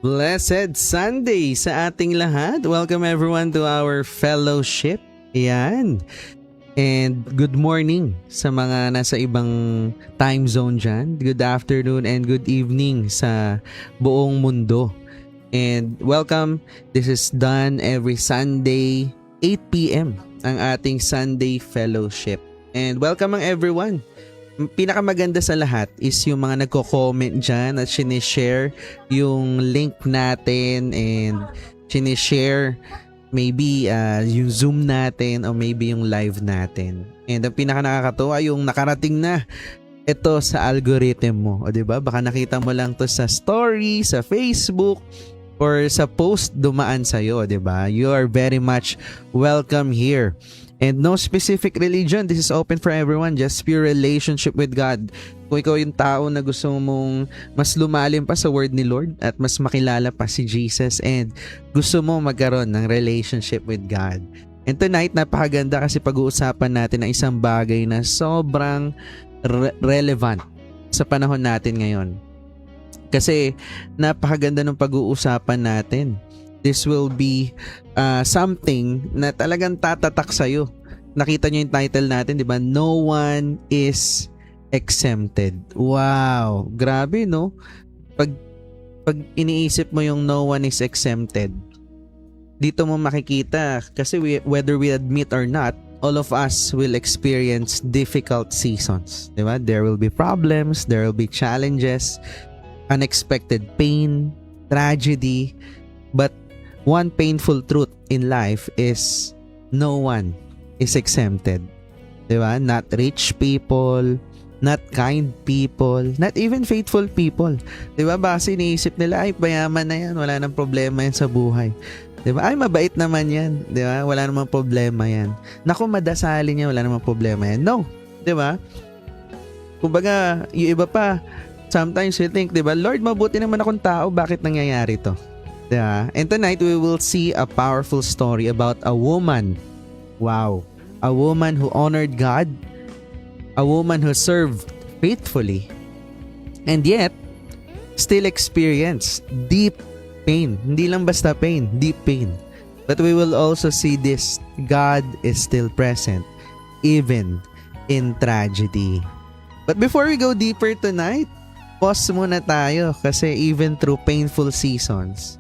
Blessed Sunday sa ating lahat. Welcome everyone to our fellowship. Ayan. And good morning sa mga nasa ibang time zone dyan. Good afternoon and good evening sa buong mundo. And welcome. This is done every Sunday, 8 p.m. ang ating Sunday fellowship. And welcome ang everyone. Pinakamaganda sa lahat is yung mga nagko-comment dyan at sinishare yung link natin and sinishare maybe yung Zoom natin o maybe yung live natin. And ang pinaka-nakakatuwa yung nakarating na ito sa algorithm mo. O diba? Baka nakita mo lang to sa story, sa Facebook, or sa post dumaan sa'yo. Diba? You are very much welcome here. And no specific religion. This is open for everyone. Just pure relationship with God. Kung ikaw yung tao na gusto mong mas lumalim pa sa word ni Lord at mas makilala pa si Jesus and gusto mo magkaroon ng relationship with God. And tonight, napakaganda kasi pag-uusapan natin ang isang bagay na sobrang relevant sa panahon natin ngayon. Kasi napakaganda ng pag-uusapan natin. This will be something na talagang tatatak sa'yo. Nakita nyo yung title natin, di ba? No one is exempted. Wow! Grabe, no? Pag iniisip mo yung no one is exempted, dito mo makikita, kasi whether we admit or not, all of us will experience difficult seasons. Di ba? There will be problems, there will be challenges, unexpected pain, tragedy, but one painful truth in life is no one is exempted. Diba? Not rich people, not kind people, not even faithful people. Diba? Baka iniisip nila, ay payaman na yan, wala nang problema yan sa buhay. Diba? Ay mabait naman yan. Diba? Wala namang problema yan. Naku, madasalin niya, wala namang problema yan. No. Diba? Kumbaga, yung iba pa, sometimes you think, diba, Lord, mabuti naman akong tao, bakit nangyayari to? Yeah. And tonight we will see a powerful story about a woman. Wow. A woman who honored God. A woman who served faithfully. And yet, still experienced deep pain. Hindi lang basta pain, deep pain. But we will also see this. God is still present even in tragedy. But before we go deeper tonight, pause muna tayo kasi even through painful seasons,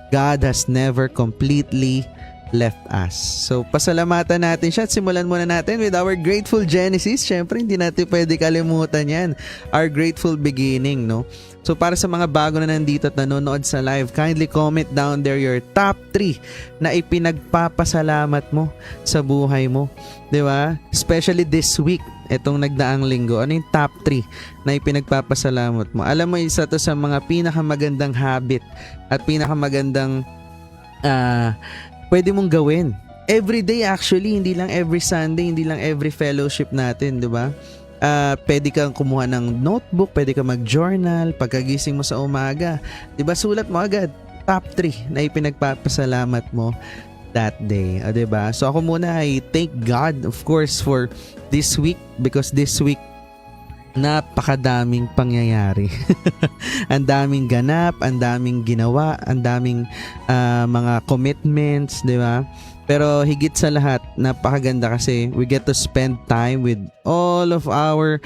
God has never completely left us. So, pasalamatan natin siya at simulan muna natin with our grateful Genesis. Siyempre, hindi natin pwede kalimutan yan. Our grateful beginning, no? So, para sa mga bago na nandito at nanonood sa live, kindly comment down there your top 3 na ipinagpapasalamat mo sa buhay mo. Di ba? Especially this week, itong nagdaang linggo. Ano yung top 3 na ipinagpapasalamat mo? Alam mo, isa to sa mga pinakamagandang habit at pinakamagandang pwede mong gawin. Every day actually, hindi lang every Sunday, hindi lang every fellowship natin, di ba? Pwede kang kumuha ng notebook, pwede kang mag-journal, pagkagising mo sa umaga. Di ba? Sulat mo agad, top 3 na ipinagpapasalamat mo that day. O, diba? So ako muna ay thank God, of course, for this week because this week napakadaming pangyayari. Ang daming ganap, ang daming ginawa, ang daming mga commitments, di ba? Pero higit sa lahat, napakaganda kasi we get to spend time with all of our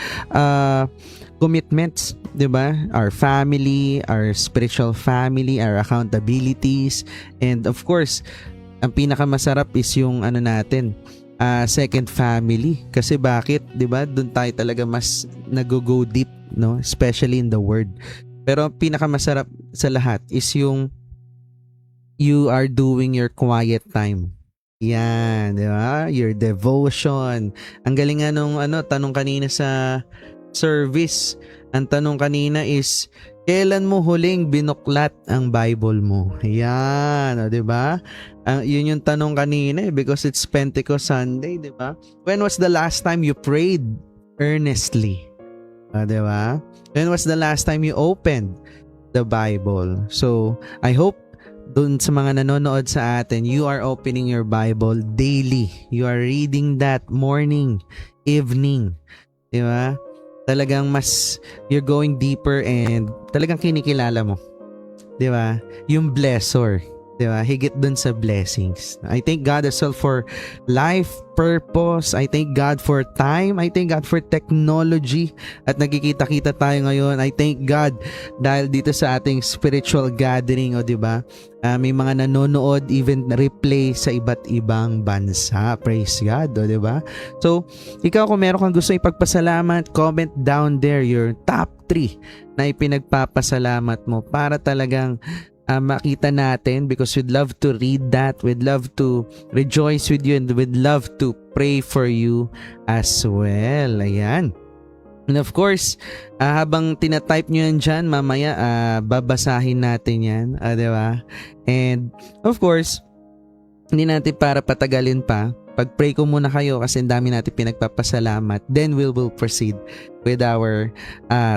commitments, di ba? Our family, our spiritual family, our accountabilities, and of course, ang pinakamasarap is yung ano natin, second family. Kasi bakit? 'Di ba? Doon tayo talaga mas nag-go deep, no? Especially in the word. Pero ang pinakamasarap sa lahat is yung you are doing your quiet time. Yan, 'di ba? Your devotion. Ang galing nga nung tanong kanina sa service. Ang tanong kanina is, kailan mo huling binuklat ang Bible mo? Yan, o, diba? Yun yung tanong kanina because it's Pentecost Sunday, diba? When was the last time you prayed earnestly? O, diba? When was the last time you opened the Bible? So, I hope dun sa mga nanonood sa atin, you are opening your Bible daily. You are reading that morning, evening. Diba? Talagang mas you're going deeper and talagang kinikilala mo. 'di ba? Yung blessor, 'di ba? Higit dun sa blessings. I thank God as well for life purpose. I thank God for time. I thank God for technology at nagkikita-kita tayo ngayon. I thank God dahil dito sa ating spiritual gathering, o 'di ba? May mga nanonood, even replay sa iba't ibang bansa. Praise God, o 'di ba? So, ikaw kung meron kang gusto ipagpasalamat, comment down there your top 3 na ipinagpapasalamat mo para talagang makita natin, because we'd love to read that, we'd love to rejoice with you, and we'd love to pray for you as well. Ayan. And of course, habang tinatype nyo yan dyan, mamaya babasahin natin yan, diba? And of course, hindi natin para patagalin pa, pag-pray ko muna kayo kasi ang dami natin pinagpapasalamat, then we will proceed with our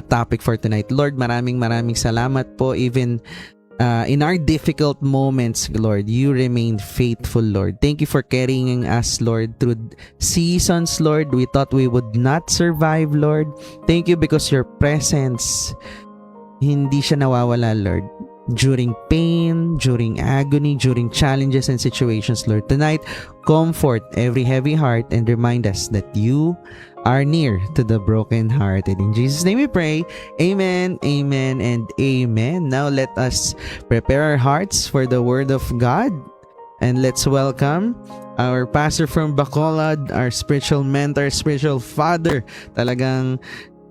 topic for tonight. Lord, maraming salamat po, even in our difficult moments, Lord, you remain faithful, Lord. Thank you for carrying us, Lord, through seasons, Lord. We thought we would not survive, Lord. Thank you because your presence, hindi siya nawawala, Lord. During pain, during agony, during challenges and situations, Lord. Tonight, comfort every heavy heart and remind us that you are near to the brokenhearted. In Jesus' name we pray. Amen, amen, and amen. Now let us prepare our hearts for the Word of God. And let's welcome our pastor from Bacolod, our spiritual mentor, spiritual father. Talagang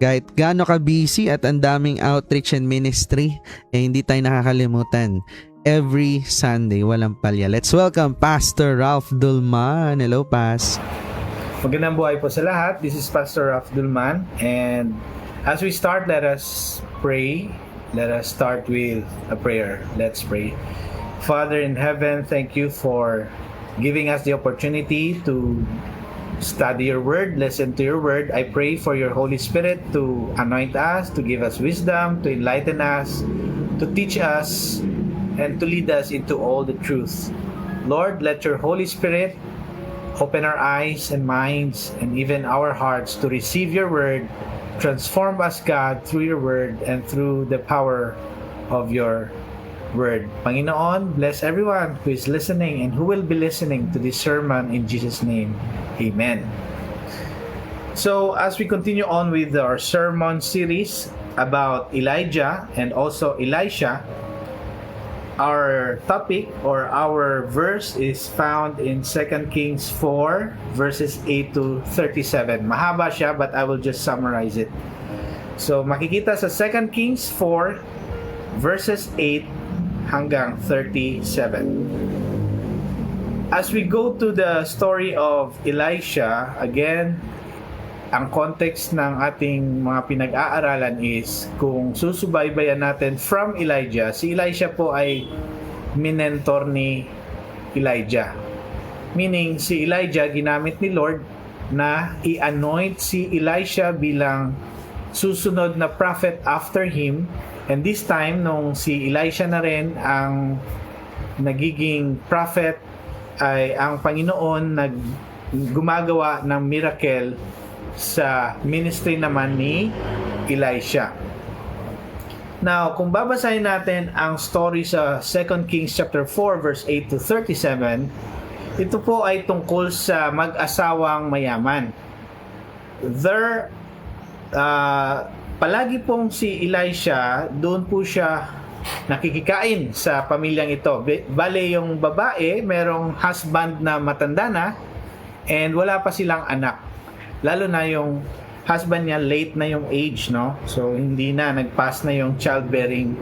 kahit gaano ka busy at ang daming outreach and ministry, hindi tayo nakakalimutan. Every Sunday, walang palya. Let's welcome Pastor Ralph Dulman. Hello, Pas. Magandang buhay po sa lahat. This is Pastor Ralph Dulman, and as we start, let us pray. Let us start with a prayer. Let's pray. Father in heaven, thank you for giving us the opportunity to study your word, listen to your word. I pray for your Holy Spirit to anoint us, to give us wisdom, to enlighten us, to teach us, and to lead us into all the truth. Lord, let your Holy Spirit open our eyes and minds and even our hearts to receive your word. Transform us, God, through your word and through the power of your word. Panginoon, bless everyone who is listening and who will be listening to this sermon in Jesus' name. Amen. So, as we continue on with our sermon series about Elijah and also Elisha, our topic or our verse is found in 2 Kings 4 verses 8 to 37. Mahaba siya, but I will just summarize it. So makikita sa 2 Kings 4 verses 8 hanggang 37. As we go to the story of Elisha, again, ang context ng ating mga pinag-aaralan is kung susubaybayan natin from Elijah, si Elisha po ay minentor ni Elijah. Meaning, si Elijah ginamit ni Lord na i-anoint si Elisha bilang susunod na prophet after him. And this time, nung si Elisha na rin ang nagiging prophet, ay ang Panginoon gumagawa ng miracle sa ministry naman ni Elisha. Now, kung babasahin natin ang story sa 2 Kings chapter 4 verse 8 to 37, ito po ay tungkol sa mag-asawang mayaman. Palagi pong si Elisha, doon po siya nakikikain sa pamilyang ito. Bale, yung babae, merong husband na matanda na and wala pa silang anak. Lalo na yung husband niya, late na yung age, no? So, hindi na, nag-pass na yung childbearing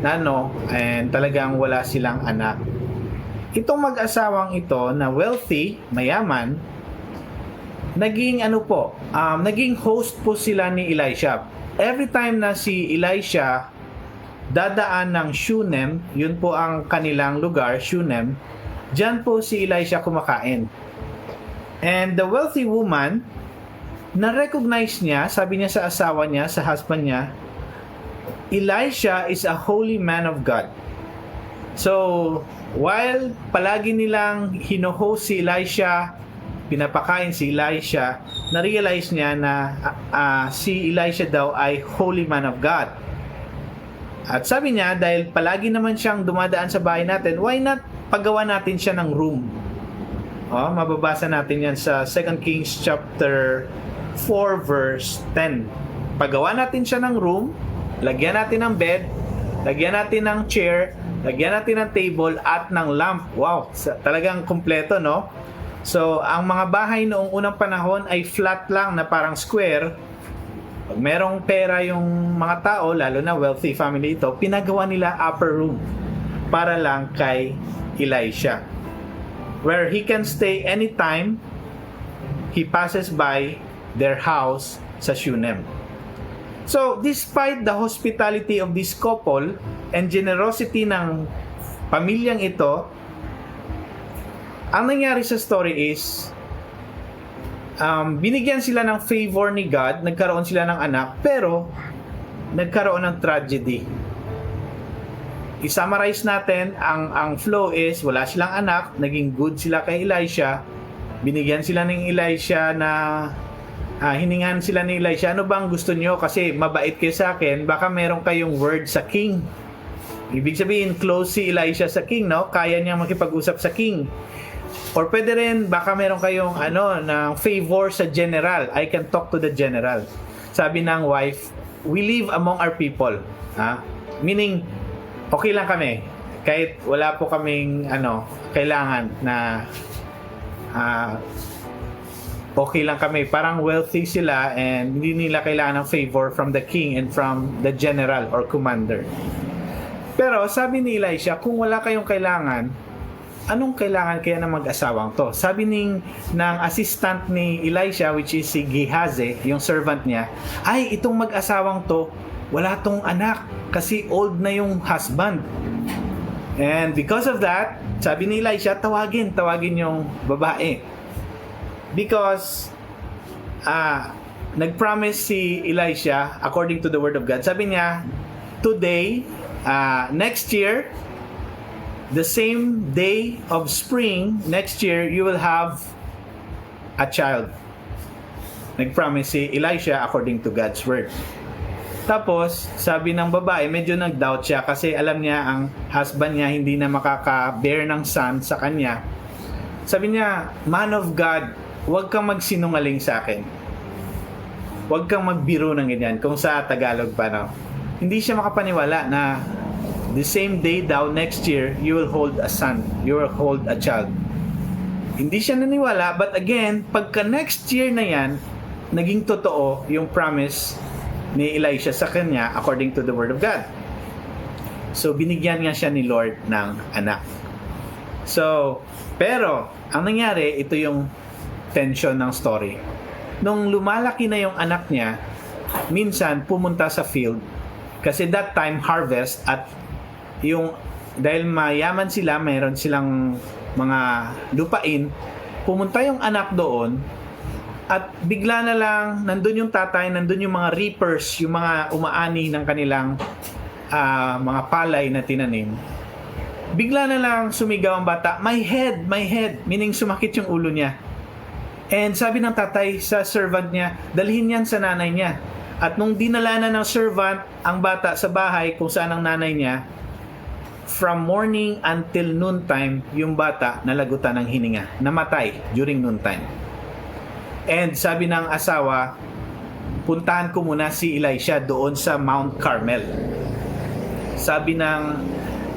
na, no? And talagang wala silang anak. Itong mag-asawang ito na wealthy, mayaman, naging naging host po sila ni Elisha. Every time na si Elisha dadaan ng Shunem, yun po ang kanilang lugar, Shunem, dyan po si Elisha kumakain. And the wealthy woman, na-recognize niya, sabi niya sa asawa niya, sa husband niya, Elisha is a holy man of God. So, while palagi nilang hino-host si Elisha, pinapakain si Elisha, na-realize niya na si Elisha daw ay holy man of God. At sabi niya, dahil palagi naman siyang dumadaan sa bahay natin, why not paggawa natin siya ng room? Mababasa natin yan sa 2 Kings chapter 4 verse 10. Paggawa natin siya ng room, lagyan natin ng bed, lagyan natin ng chair, lagyan natin ng table at ng lamp. Wow, talagang kumpleto, no? So, ang mga bahay noong unang panahon ay flat lang na parang square. Pag merong pera yung mga tao, lalo na wealthy family ito, pinagawa nila upper room para lang kay Elisha, where he can stay anytime he passes by their house sa Shunem. So, despite the hospitality of this couple and generosity ng pamilyang ito, ang nangyari sa story is binigyan sila ng favor ni God, nagkaroon sila ng anak, pero nagkaroon ng tragedy. I-summarize natin, ang flow is wala silang anak, naging good sila kay Elisha, binigyan sila ng Elisha na hiningan sila ni Elisha, ano bang gusto nyo? Kasi mabait kayo sa akin, baka meron kayong word sa king. Ibig sabihin, close si Elisha sa king, no? Kaya niyang makipag-usap sa king. Or pwede rin, baka meron kayong ng favor sa general. I can talk to the general. Sabi ng wife, we live among our people. Meaning, okay lang kami. Kahit wala po kaming kailangan na okay lang kami. Parang wealthy sila and hindi nila kailangan ng favor from the king and from the general or commander. Pero sabi ni Elisha, kung wala kayong kailangan, anong kailangan kaya ng mag-asawang to? Sabi ng assistant ni Elisha, which is si Gehazi, yung servant niya, ay itong mag-asawang to, wala tong anak kasi old na yung husband. And because of that, sabi ni Elisha, tawagin yung babae. Because nag-promise si Elisha, according to the word of God, sabi niya, today, next year, the same day of spring, next year, you will have a child. Nag-promise si Elisha according to God's word. Tapos, sabi ng babae, medyo nag-doubt siya kasi alam niya ang husband niya hindi na makaka-bear ng son sa kanya. Sabi niya, man of God, huwag kang magsinungaling sa akin. Huwag kang magbiro ng ganyan. Kung sa Tagalog pa, no? Hindi siya makapaniwala na the same day daw, next year, you will hold a son. You will hold a child. Hindi siya naniwala, but again, pagka next year na yan, naging totoo yung promise ni Elisha sa kanya according to the word of God. So, binigyan nga siya ni Lord ng anak. So, pero, ang nangyari, ito yung tension ng story. Nung lumalaki na yung anak niya, minsan pumunta sa field kasi that time harvest at dahil mayaman sila, mayroon silang mga lupain, pumunta yung anak doon at bigla na lang nandun yung tatay, nandun yung mga reapers, yung mga umaani ng kanilang mga palay na tinanim. Bigla na lang sumigaw ang bata, my head, meaning sumakit yung ulo niya. And sabi ng tatay sa servant niya, dalhin yan sa nanay niya. At nung dinala na ng servant ang bata sa bahay kung saan ang nanay niya, from morning until noontime, yung bata nalagutan ng hininga, namatay during noontime. And sabi ng asawa, puntahan ko muna si Elisha doon sa Mount Carmel. Sabi ng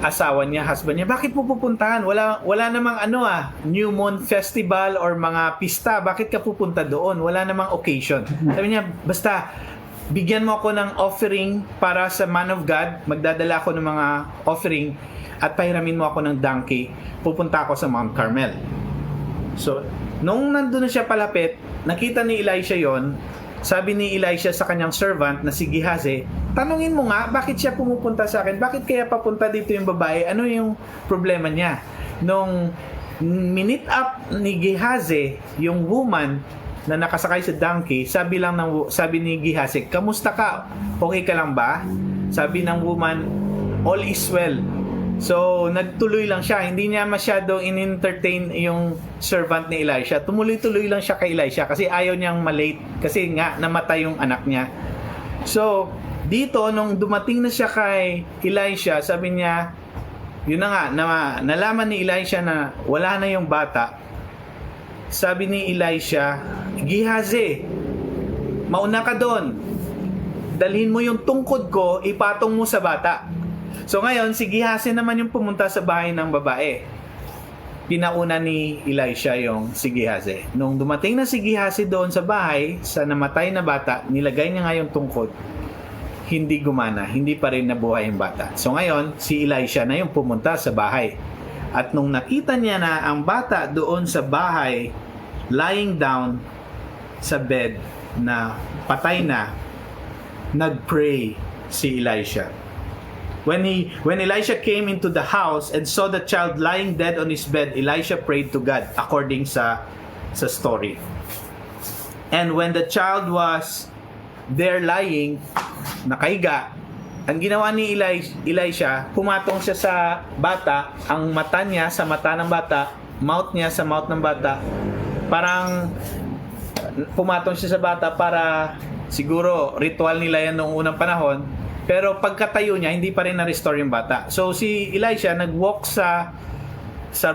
asawa niya, husband niya, bakit mo pupuntahan? Wala namang New Moon Festival or mga pista. Bakit ka pupunta doon? Wala namang occasion. Sabi niya, basta bigyan mo ako ng offering para sa man of God. Magdadala ako ng mga offering at pahiramin mo ako ng donkey. Pupunta ako sa Mount Carmel. So, nung nandun na siya palapit, nakita ni Elisha yon. Sabi ni Elisha sa kanyang servant na si Gehazi, tanungin mo nga, bakit siya pumupunta sa akin? Bakit kaya papunta dito yung babae? Ano yung problema niya? Nung minute up ni Gehazi, yung woman na nakasakay sa donkey, sabi ni Gehazi, kamusta ka? Okay ka lang ba? Sabi ng woman, all is well. So, nagtuloy lang siya. Hindi niya masyado in-entertain yung servant ni Elisha. Tumuloy-tuloy lang siya kay Elisha kasi ayaw niyang malate. Kasi nga, namatay yung anak niya. So, dito, nung dumating na siya kay Elisha, sabi niya, yun na nga, nalaman ni Elisha na wala na yung bata. Sabi ni Elisha, Gehazi, mauna ka doon. Dalhin mo yung tungkod ko, ipatong mo sa bata. So ngayon, si Gehazi naman yung pumunta sa bahay ng babae. Pinauna ni Elisha yung si Gehazi. Nung dumating na si Gehazi doon sa bahay, sa namatay na bata, nilagay niya nga yung tungkod. Hindi gumana, hindi pa rin nabuhay yung bata. So ngayon, si Elisha na yung pumunta sa bahay. At nung nakita niya na ang bata doon sa bahay, lying down sa bed na patay na, nag-pray si Elisha. When Elisha came into the house and saw the child lying dead on his bed, Elisha prayed to God according sa story. And when the child was there lying, nakahiga, ang ginawa ni Elisha, pumatong siya sa bata, ang mata niya sa mata ng bata, mouth niya sa mouth ng bata. Parang pumatong siya sa bata para siguro ritual nila yan noong unang panahon. Pero pagkatayo niya, hindi pa rin na-restore yung bata. So si Elisha nag-walk sa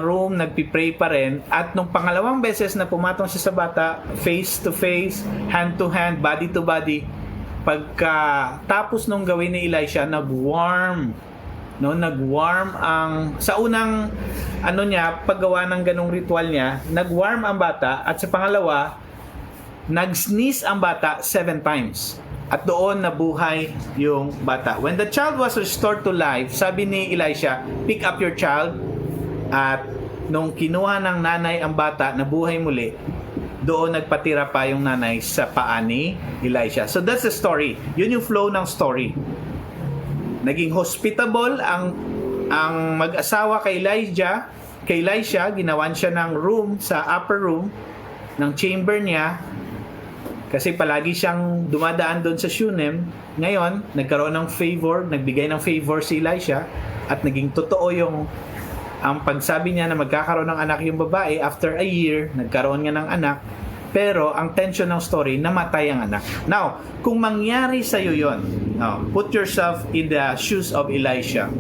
room, nagpipray pa rin. At nung pangalawang beses na pumatong siya sa bata, face to face, hand to hand, body to body, pagkatapos nung gawin ni Elisha, nag-warm ang sa unang paggawa ng ganong ritual niya, nag-warm ang bata, at sa pangalawa, nag-sneeze ang bata 7 times. At doon nabuhay yung bata. When the child was restored to life, sabi ni Elisha, pick up your child. At nung kinuha ng nanay ang bata, nabuhay muli. Doon nagpatira pa yung nanay sa paa ni Elisha. So that's the story. Yun yung flow ng story. Naging hospitable ang mag-asawa kay Elisha, ginawan siya ng room sa upper room ng chamber niya. Kasi palagi siyang dumadaan doon sa Shunem. Ngayon, nagkaroon ng favor, nagbigay ng favor si Elisha, at naging totoo ang pagsabi niya na magkakaroon ng anak yung babae. After a year, nagkaroon nga ng anak. Pero ang tension ng story, namatay ang anak. Now, kung mangyari sa'yo yun, put yourself in the shoes of Elisha.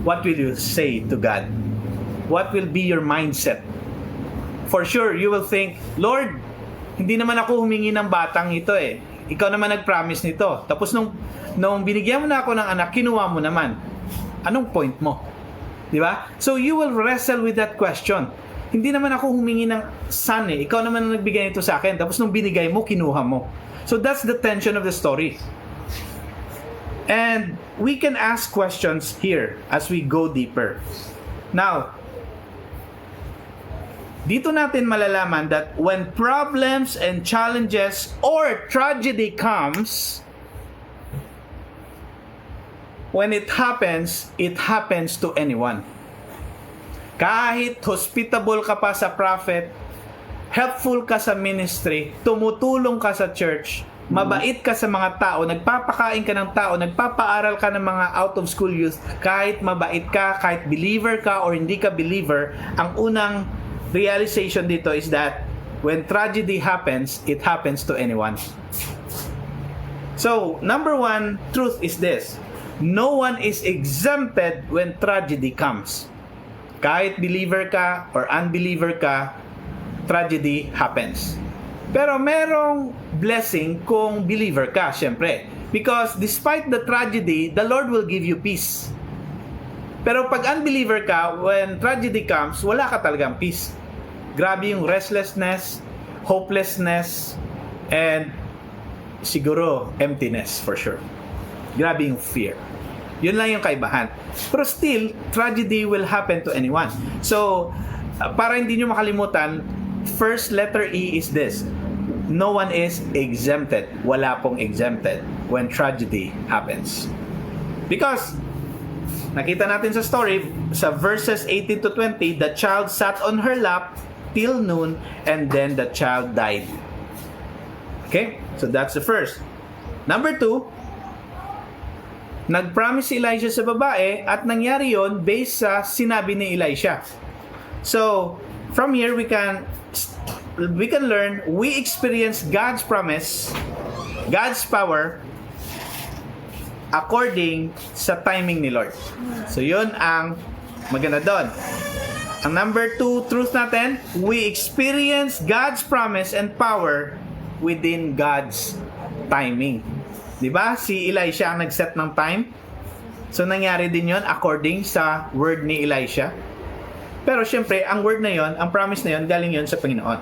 What will you say to God? What will be your mindset? For sure, you will think, Lord, hindi naman ako humingi ng batang ito eh. Ikaw naman nag-promise nito. Tapos nung binigyan mo na ako ng anak, kinuha mo naman. Anong point mo? Di ba? So you will wrestle with that question. Hindi naman ako humingi ng son eh. Ikaw naman ang nagbigay nito sa akin. Tapos nung binigay mo, kinuha mo. So that's the tension of the story. And we can ask questions here as we go deeper. Now, dito natin malalaman that when problems and challenges or tragedy comes, when it happens to anyone. Kahit hospitable ka pa sa prophet, helpful ka sa ministry, tumutulong ka sa church, mabait ka sa mga tao, nagpapakain ka ng tao, nagpapaaral ka ng mga out of school youth, kahit mabait ka, kahit believer ka or hindi ka believer, ang unang realization dito is that when tragedy happens, it happens to anyone. So, number one truth is this: no one is exempted when tragedy comes. Kahit believer ka or unbeliever ka, tragedy happens. Pero merong blessing kung believer ka, syempre. Because despite the tragedy, the Lord will give you peace. Pero pag unbeliever ka, when tragedy comes, wala ka talagang peace. Grabe yung restlessness, hopelessness, and siguro emptiness for sure. Grabe yung fear. Yun lang yung kaibahan. Pero still, tragedy will happen to anyone. So, para hindi nyo makalimutan, first letter E is this: no one is exempted. Wala pong exempted when tragedy happens. Because nakita natin sa story, sa verses 18 to 20, the child sat on her lap till noon, and then the child died. Okay? So that's the first. Number 2, nag-promise si Elisha sa babae, at nangyari yon based sa sinabi ni Elisha. So, from here we can learn, we experience God's promise, God's power according sa timing ni Lord. So yun ang maganda doon. Ang number 2 truth natin, we experience God's promise and power within God's timing. Diba? Si Elisha ang nag-set ng time. So nangyari din yon according sa word ni Elisha. Pero syempre, ang word na yon, ang promise na yon, galing yon sa Panginoon.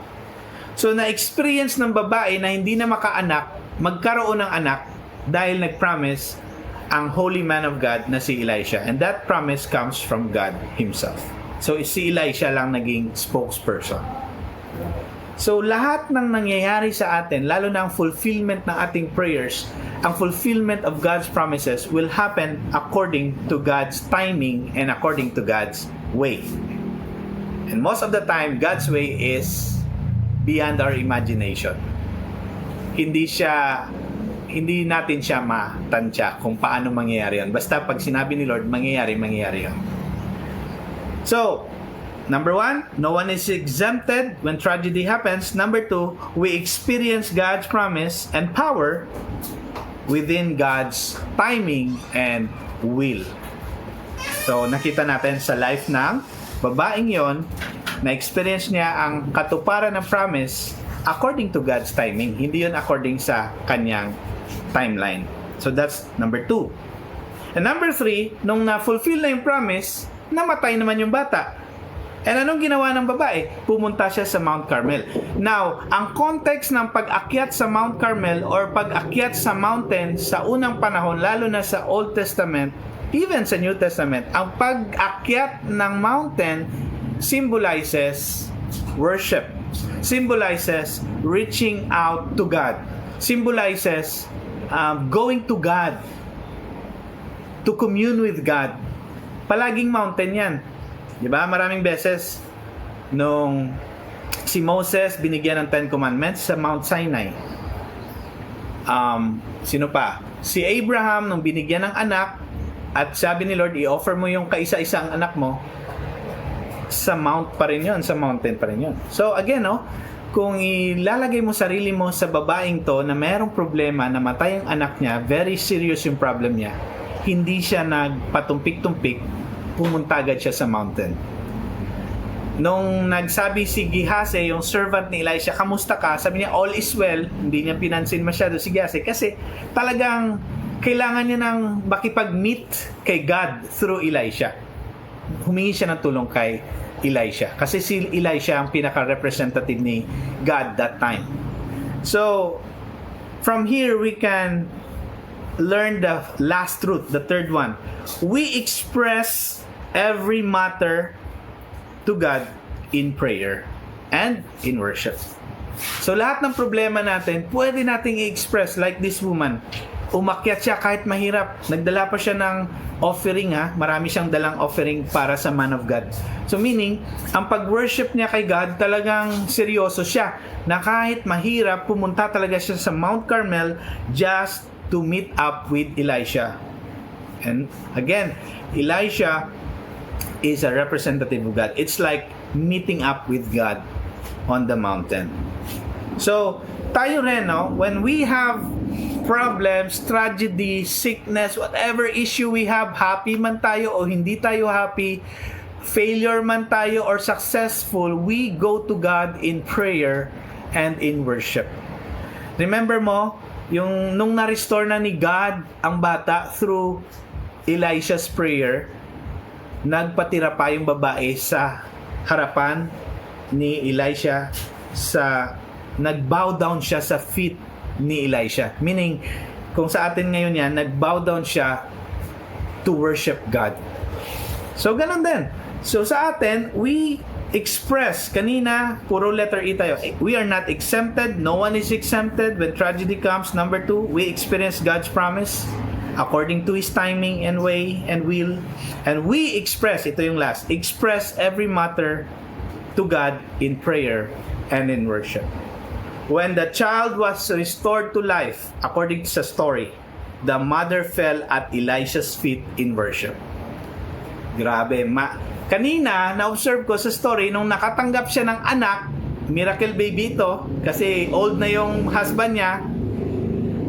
So na-experience ng babae na hindi na makaanak, magkaroon ng anak dahil nag-promise ang holy man of God na si Elisha. And that promise comes from God Himself. So si Elisha lang naging spokesperson. So lahat ng nangyayari sa atin, lalo na ang fulfillment ng ating prayers, ang fulfillment of God's promises will happen according to God's timing and according to God's way. And most of the time, God's way is beyond our imagination. Hindi natin siya matansya kung paano mangyayari yun. Basta pag sinabi ni Lord, mangyayari yun. So, number 1, no one is exempted when tragedy happens. Number 2, we experience God's promise and power within God's timing and will. So, nakita natin sa life ng babaeng yon, na-experience niya ang katuparan ng promise according to God's timing. Hindi yun according sa kanyang timeline. So, that's number 2. And number 3, nung na-fulfill na yung promise, namatay naman yung bata. And anong ginawa ng babae? Pumunta siya sa Mount Carmel. Now, ang context ng pag-akyat sa Mount Carmel or pag-akyat sa mountain sa unang panahon, lalo na sa Old Testament, even sa New Testament, ang pag-akyat ng mountain symbolizes worship. Symbolizes reaching out to God. Symbolizes going to God. To commune with God. Palaging mountain yan. Diba? Maraming beses nung si Moses binigyan ng 10 Commandments sa Mount Sinai. Sino pa? Si Abraham nung binigyan ng anak at sabi ni Lord, i-offer mo yung kaisa-isang anak mo, sa mount pa rin yun, sa mountain pa rin yun. So again, kung ilalagay mo sarili mo sa babaeng to na mayroong problema, na matay ang anak niya, very serious yung problem niya, hindi siya nagpatumpik-tumpik, pumunta agad siya sa mountain. Nung nagsabi si Gehazi, yung servant ni Elisha, kamusta ka? Sabi niya, all is well. Hindi niya pinansin masyado si Gehazi kasi talagang kailangan niya ng makipag-meet kay God through Elisha. Humingi siya ng tulong kay Elisha kasi si Elisha ang pinaka-representative ni God that time. So, from here we can learn the last truth, the third one. We express every matter to God in prayer and in worship. So lahat ng problema natin, pwede nating i-express like this woman. Umakyat siya kahit mahirap. Nagdala pa siya ng offering Marami siyang dalang offering para sa man of God. So meaning, ang pag-worship niya kay God, talagang seryoso siya. Na kahit mahirap, pumunta talaga siya sa Mount Carmel just to meet up with Elisha. And again, Elisha is a representative of God. It's like meeting up with God on the mountain. So, tayo rin, when we have problems, tragedy, sickness, whatever issue we have, happy man tayo o hindi tayo happy, failure man tayo or successful, we go to God in prayer and in worship. Remember mo, yung nung na-restore na ni God ang bata through Elisha's prayer, nagpatira pa yung babae sa harapan ni Elisha, nag-bow down siya sa feet ni Elisha. Meaning, kung sa atin ngayon yan, nag-bow down siya to worship God. So, ganun din. So, sa atin, we express, kanina, puro letter E tayo. We are not exempted. No one is exempted when tragedy comes. Number 2, we experience God's promise according to His timing and way and will. And we express, ito yung last, express every matter to God in prayer and in worship. When the child was restored to life, according to the story, the mother fell at Elisha's feet in worship. Grabe. Kanina, na-observe ko sa story, nung nakatanggap siya ng anak, miracle baby ito, kasi old na yung husband niya,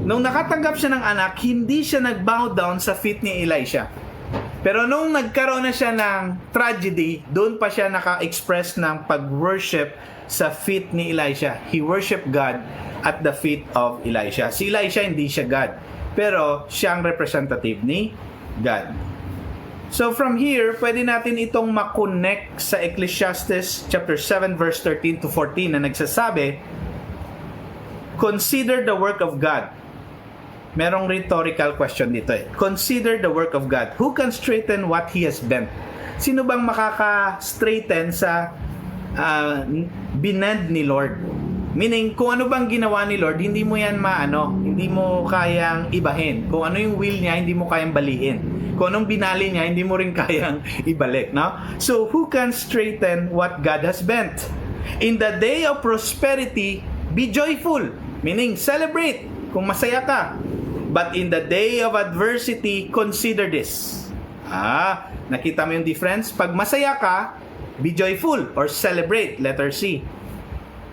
Nung nakatanggap siya ng anak, hindi siya nag-bow down sa feet ni Elisha. Pero nung nagkaroon na siya ng tragedy, doon pa siya naka-express ng pag-worship sa feet ni Elisha. He worshiped God at the feet of Elisha. Si Elisha hindi siya God, pero siya ang representative ni God. So from here, pwede natin itong makonect sa Ecclesiastes chapter 7 verse 13 to 14 na nagsasabi, consider the work of God. Merong rhetorical question dito eh. Consider the work of God. Who can straighten what He has bent? Sino bang makaka-straighten sa binend ni Lord? Meaning, kung ano bang ginawa ni Lord, hindi mo yan hindi mo kayang ibahin. Kung ano yung will niya, hindi mo kayang baliin. Kung anong binali niya, hindi mo rin kayang ibalik, no? So, who can straighten what God has bent? In the day of prosperity, be joyful. Meaning, celebrate kung masaya ka. But in the day of adversity, consider this. Nakita mo yung difference? Pag masaya ka, be joyful or celebrate, letter C.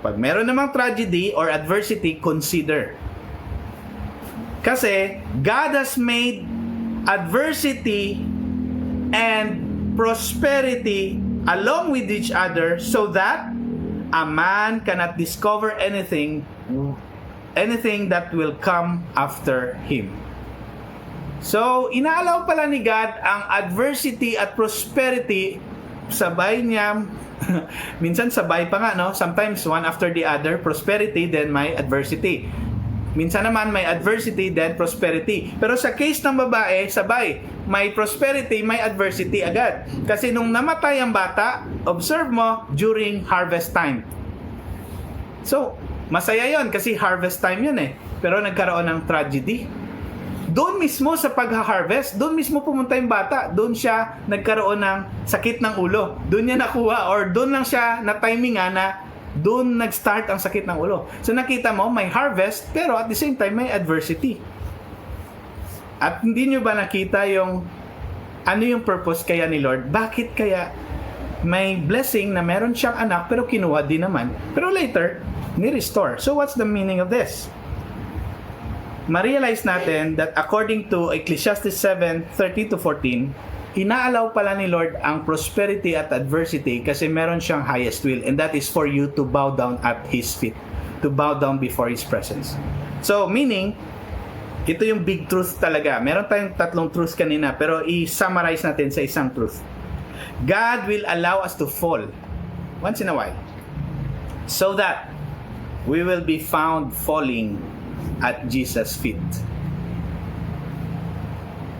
Pag meron namang tragedy or adversity, consider. Kasi, God has made adversity and prosperity along with each other so that a man cannot discover anything that will come after him. So, inaalaw pala ni God ang adversity at prosperity, sabay niya, minsan sabay pa nga, no? Sometimes one after the other, prosperity, then may adversity. Minsan naman may adversity, then prosperity. Pero sa case ng babae, sabay. May prosperity, may adversity agad. Kasi nung namatay ang bata, observe mo, during harvest time. So, masaya yon kasi harvest time yun eh. Pero nagkaroon ng tragedy. Doon mismo sa pag-harvest, doon mismo pumunta yung bata. Doon siya nagkaroon ng sakit ng ulo. Doon niya nakuha or doon lang siya na-timingan na doon nag-start ang sakit ng ulo. So nakita mo, may harvest, pero at the same time, may adversity. At hindi nyo ba nakita yung ano yung purpose kaya ni Lord? Bakit kaya may blessing na meron siyang anak, pero kinuha din naman? Pero later, ni-restore. So what's the meaning of this? Ma-realize natin that according to Ecclesiastes 7:13 to 14, inaalaw pala ni Lord ang prosperity at adversity kasi meron siyang highest will, and that is for you to bow down at His feet, to bow down before His presence. So, meaning, ito yung big truth talaga. Meron tayong tatlong truths kanina, pero i-summarize natin sa isang truth. God will allow us to fall once in a while so that we will be found falling at Jesus' feet.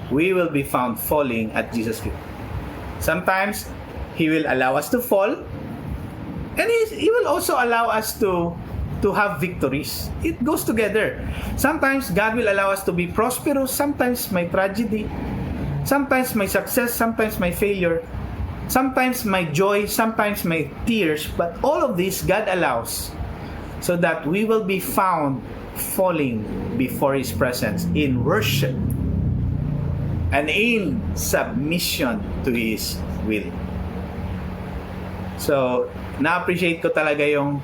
We will be found falling at Jesus' feet. Sometimes, He will allow us to fall, and He will also allow us to have victories. It goes together. Sometimes, God will allow us to be prosperous. Sometimes, may tragedy. Sometimes, may success. Sometimes, may failure. Sometimes, may joy. Sometimes, may tears. But all of this, God allows so that we will be found falling before His presence in worship and in submission to His will. So, na-appreciate ko talaga yung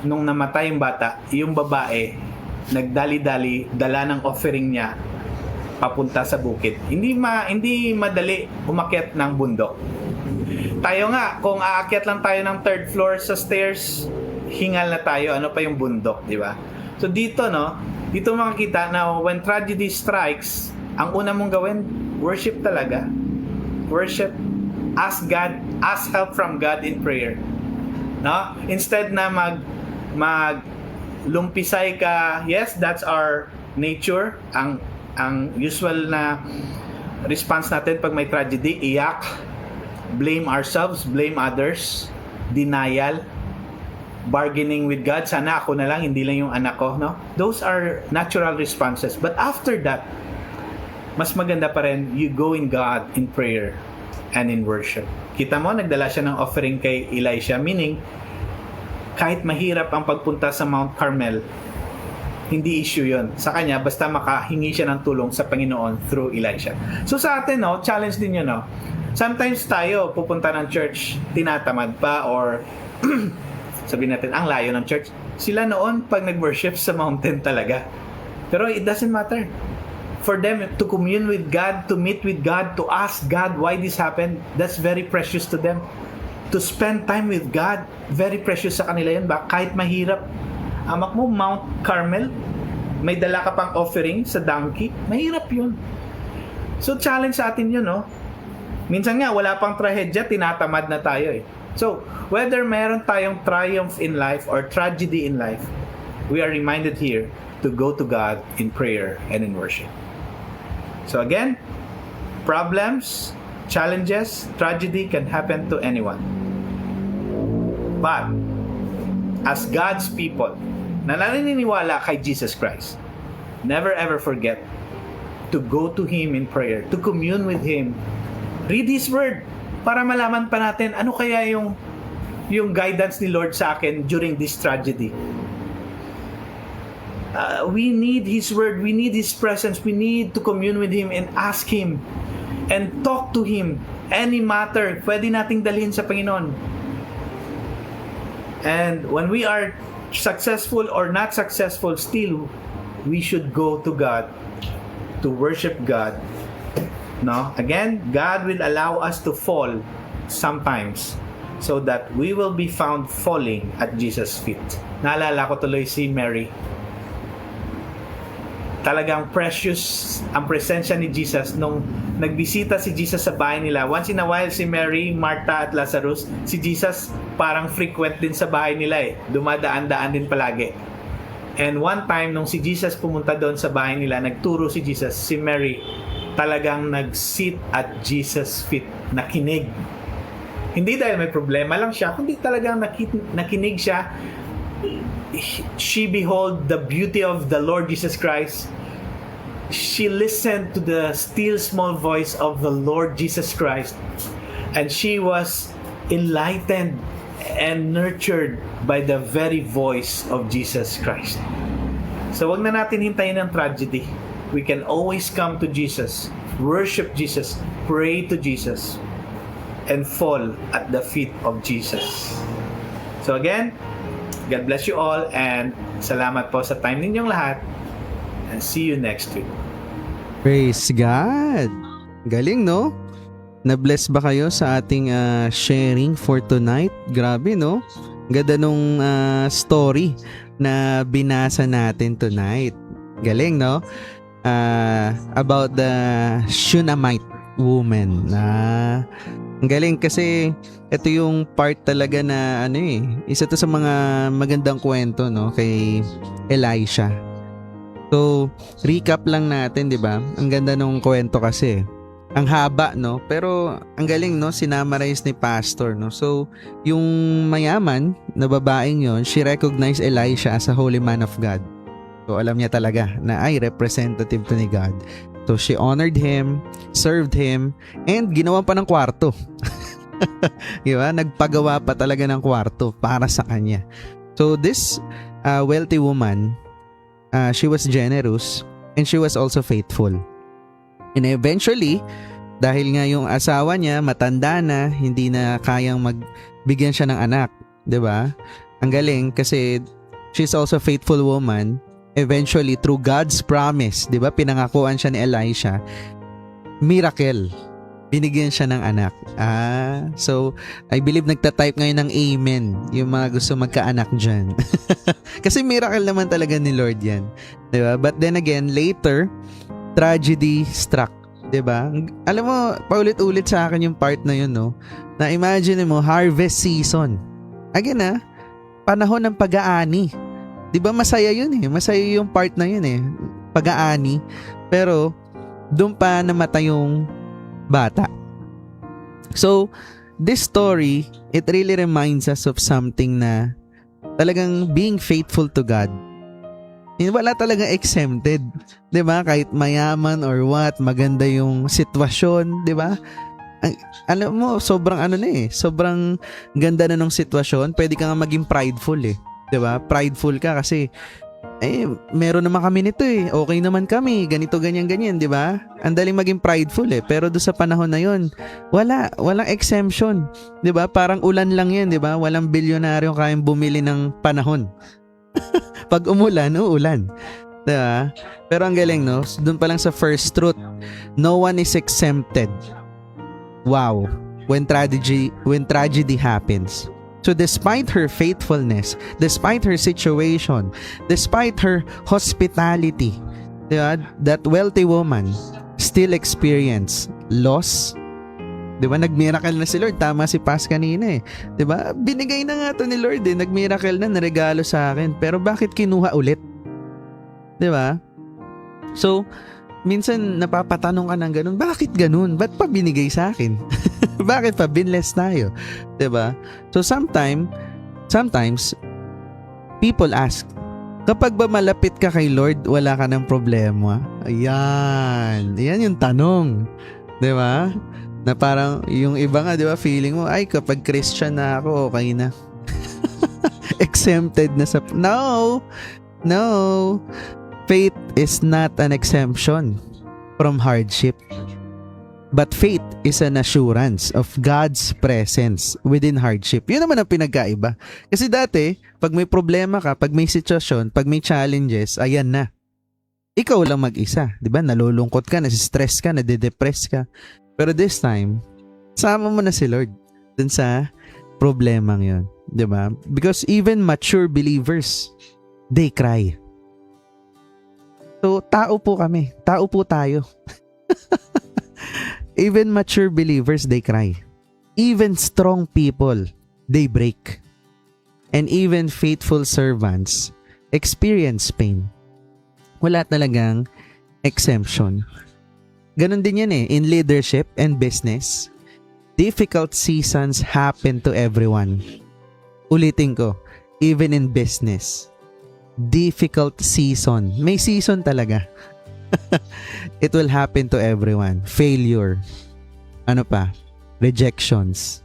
nung namatay yung bata, yung babae, nagdali-dali, dala ng offering niya papunta sa bukid. Hindi madali umakyat ng bundok. Tayo nga, kung aakyat lang tayo ng third floor sa stairs, hingal na tayo, ano pa yung bundok, di ba? So dito, dito makikita na when tragedy strikes, ang una mong gawin, worship talaga. Worship. Ask God, ask help from God in prayer. No? Instead na lumpisay ka, yes, that's our nature. Ang usual na response natin pag may tragedy, iyak, blame ourselves, blame others, denial, bargaining with God, sana ako na lang, hindi lang yung anak ko, no? Those are natural responses. But after that, mas maganda pa rin, you go in God in prayer and in worship. Kita mo, nagdala siya ng offering kay Elisha, meaning, kahit mahirap ang pagpunta sa Mount Carmel, hindi issue yon sa kanya, basta makahingi siya ng tulong sa Panginoon through Elisha. So sa atin, challenge din yun, sometimes tayo, pupunta ng church, tinatamad pa, or sabihin natin, ang layo ng church. Sila noon, pag nag-worship sa mountain talaga. Pero it doesn't matter. For them to commune with God, to meet with God, to ask God why this happened, that's very precious to them. To spend time with God, very precious sa kanila yun. Kahit mahirap. Amak mo, Mount Carmel, may dala ka pang offering sa donkey, mahirap yun. So challenge sa atin yun, no? Minsan nga, wala pang trahedya, tinatamad na tayo eh. So, whether meron tayong triumph in life or tragedy in life, we are reminded here to go to God in prayer and in worship. So again, problems, challenges, tragedy can happen to anyone. But, as God's people, na naniniwala kay Jesus Christ, never ever forget to go to Him in prayer, to commune with Him, read His Word, para malaman pa natin ano kaya yung guidance ni Lord sa akin during this tragedy. We need His Word, we need His presence, we need to commune with Him and ask Him and talk to Him. Any matter, pwede nating dalhin sa Panginoon. And when we are successful or not successful, still, we should go to God to worship God. No? Again, God will allow us to fall sometimes so that we will be found falling at Jesus' feet. Naalala ko tuloy si Mary. Talagang precious ang presensya ni Jesus nung nagbisita si Jesus sa bahay nila. Once in a while, si Mary, Martha at Lazarus, si Jesus parang frequent din sa bahay nila eh. Dumadaan-daan din palagi. And one time, nung si Jesus pumunta doon sa bahay nila, nagturo si Jesus, si Mary talagang nag-sit at Jesus' feet, nakinig. Hindi dahil may problema lang siya, kundi talagang nakinig siya. She behold the beauty of the Lord Jesus Christ. She listened to the still small voice of the Lord Jesus Christ, and she was enlightened and nurtured by the very voice of Jesus Christ. So wag na natin hintayin ang tragedy. We can always come to Jesus, worship Jesus, pray to Jesus, and fall at the feet of Jesus. So again, God bless you all, and salamat po sa time ninyong lahat, and see you next week. Praise God! Galing, no? Na-bless ba kayo sa ating sharing for tonight? Grabe, no? Ganda nung story na binasa natin tonight. Galing, no? About the Shunammite woman. Ang galing kasi ito yung part talaga na isa to sa mga magandang kwento, no, kay Elisha. So, recap lang natin, 'di ba? Ang ganda nung kwento kasi. Ang haba, no? Pero ang galing, no, sinamarize ni pastor, no. So, yung mayaman na babaeng 'yon, she recognized Elisha as a holy man of God. So, alam niya talaga na ay representative to ni God. So, she honored him, served him, and ginawa pa ng kwarto. Diba? Nagpagawa pa talaga ng kwarto para sa kanya. So, this wealthy woman, she was generous and she was also faithful. And eventually, dahil nga yung asawa niya matanda na, hindi na kayang magbigyan siya ng anak, 'di ba? Ang galing kasi she's also a faithful woman. Eventually, through God's promise, 'di ba? Pinangakuan siya ni Elisha. Miracle. Binigyan siya ng anak. So I believe nagta-type ngayon ng amen yung mga gusto magkaanak dyan. Kasi miracle naman talaga ni Lord yan. Diba? But then again, later, tragedy struck. Diba? Alam mo, paulit-ulit sa akin yung part na yun, no? Na imagine mo, harvest season. Again, panahon ng pag-aani. Diba masaya yun eh. Masaya yung part na yun eh. Pag-aani. Pero, doon pa namatay yung bata. So, this story, it really reminds us of something na talagang being faithful to God. Wala talagang exempted. 'Di ba? Kahit mayaman or what, maganda yung sitwasyon, 'di ba? Alam mo, sobrang sobrang ganda na ng sitwasyon, pwede ka nga maging prideful eh. 'Di ba? Prideful ka kasi meron naman kami nito eh. Okay naman kami. Ganito, ganyan, 'di ba? Ang daling maging prideful eh. Pero do sa panahon na 'yon, walang exemption. 'Di ba? Parang ulan lang 'yan, 'di ba? Walang bilyonaryo kayang bumili ng panahon. Pag umulan, uulan. Diba? Pero ang galing, no? Doon pa lang sa first truth, no one is exempted. Wow. When tragedy happens. So despite her faithfulness, despite her situation, despite her hospitality, diba, that wealthy woman still experienced loss. Diba, nag-miracle na si Lord. Tama si Paz kanina eh. Diba, binigay na nga to ni Lord eh. Nag-miracle na, naregalo sa akin. Pero bakit kinuha ulit? Diba? So, minsan napapatanong ka ng ganun, bakit ganun? Ba't pa binigay sa akin? Bakit pa binless tayo? Diba? So, sometimes, people ask, kapag ba malapit ka kay Lord, wala ka ng problema? Ayan. Ayan yung tanong. Diba? Na parang, yung iba nga, diba, feeling mo, ay, kapag Christian na ako, okay na. Exempted na sa... No! Faith is not an exemption from hardship. But faith is an assurance of God's presence within hardship. Yun naman ang pinagkaiba. Kasi dati, pag may problema ka, pag may sitwasyon, pag may challenges, ayan na. Ikaw lang mag-isa. Diba? Nalulungkot ka, nasistress ka, nade-depress ka. Pero this time, sama mo na si Lord dun sa problemang yun. Diba? Because even mature believers, they cry. So, tao po kami. Tao po tayo. Even mature believers, they cry. Even strong people, they break. And even faithful servants experience pain. Wala talagang exemption. Ganon din yan eh. In leadership and business, difficult seasons happen to everyone. Ulitin ko, even in business, difficult season. May season talaga. It will happen to everyone. Failure. Ano pa? Rejections.